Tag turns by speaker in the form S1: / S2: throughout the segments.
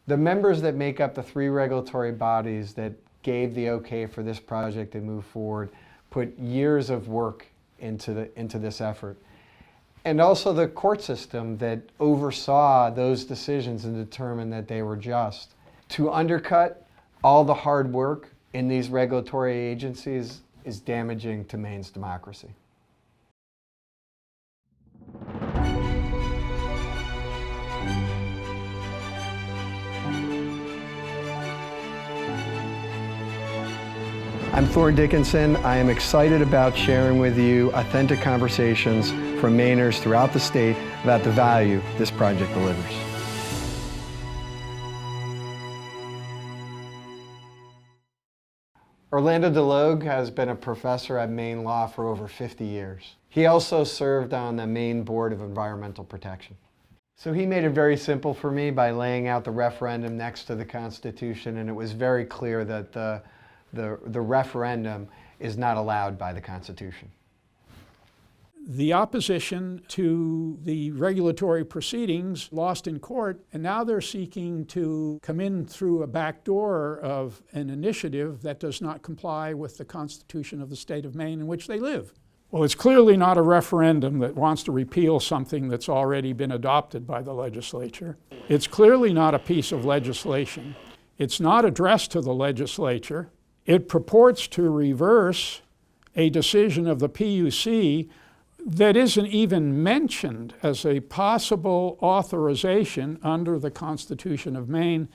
S1: The members that make up the three regulatory bodies that gave the okay for this project to move forward put years of work into this effort. And also the court system that oversaw those decisions and determined that they were just. To undercut all the hard work in these regulatory agencies is damaging to Maine's democracy. I'm Thorn Dickinson. I am excited about sharing with you authentic conversations from Mainers throughout the state about the value this project delivers. Orlando Delogu has been a professor at Maine Law for over 50 years. He also served on the Maine Board of Environmental Protection. So he made it very simple for me by laying out the referendum next to the Constitution, and it was very clear that the referendum is not allowed by the Constitution.
S2: The opposition to the regulatory proceedings lost in court, and now they're seeking to come in through a back door of an initiative that does not comply with the Constitution of the state of Maine in which they live. Well, it's clearly not a referendum that wants to repeal something that's already been adopted by the legislature. It's clearly not a piece of legislation. It's not addressed to the legislature. It purports to reverse a decision of the PUC that isn't even mentioned as a possible authorization under the Constitution of Maine.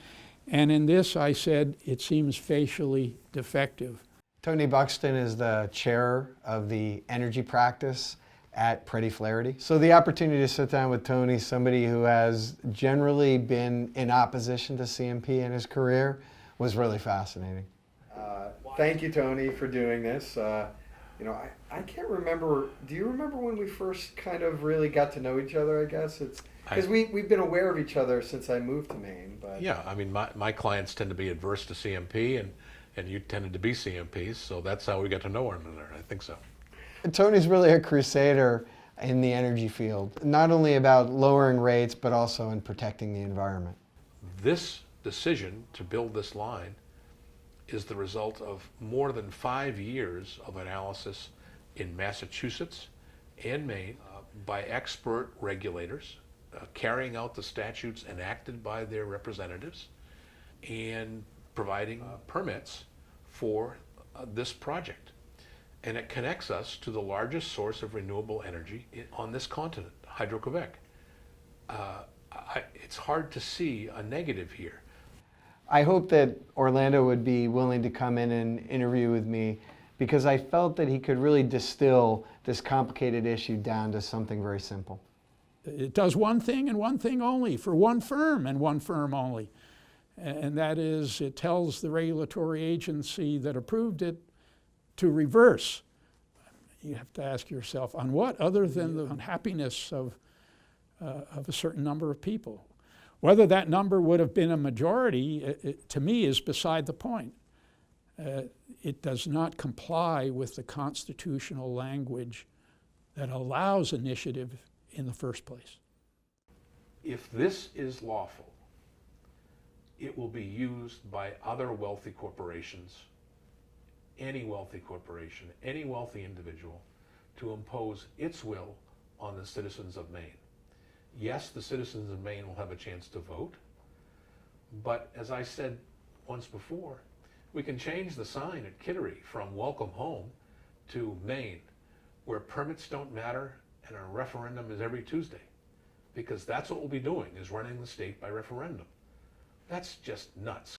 S2: And in this, I said, it seems facially defective.
S1: Tony Buxton is the chair of the energy practice at Pretty Flaherty. So the opportunity to sit down with Tony, somebody who has generally been in opposition to CMP in his career, was really fascinating. Thank you, Tony, for doing this. You know, I can't remember, do you remember when we first kind of really got to know each other, I guess? It's because we've been aware of each other since I moved to Maine. But
S3: yeah, I mean, my clients tend to be adverse to CMP, and you tended to be CMPs, so that's how we got to know one another. I think so.
S1: Tony's really a crusader in the energy field, not only about lowering rates, but also in protecting the environment.
S3: This decision to build this line is the result of more than 5 years of analysis in Massachusetts and Maine by expert regulators carrying out the statutes enacted by their representatives and providing permits for this project. And it connects us to the largest source of renewable energy on this continent, Hydro-Quebec. It's hard to see a negative here.
S1: I hope that Orlando would be willing to come in and interview with me, because I felt that he could really distill this complicated issue down to something very simple.
S2: It does one thing and one thing only for one firm and one firm only. And that is, it tells the regulatory agency that approved it to reverse. You have to ask yourself, on what other than the unhappiness of a certain number of people? Whether that number would have been a majority, to me, is beside the point. It does not comply with the constitutional language that allows initiative in the first place.
S3: If this is lawful, it will be used by other wealthy corporations, any wealthy corporation, any wealthy individual, to impose its will on the citizens of Maine. Yes, the citizens of Maine will have a chance to vote, but as I said once before, we can change the sign at Kittery from welcome home to Maine, where permits don't matter and a referendum is every Tuesday, because that's what we'll be doing, is running the state by referendum. That's just nuts.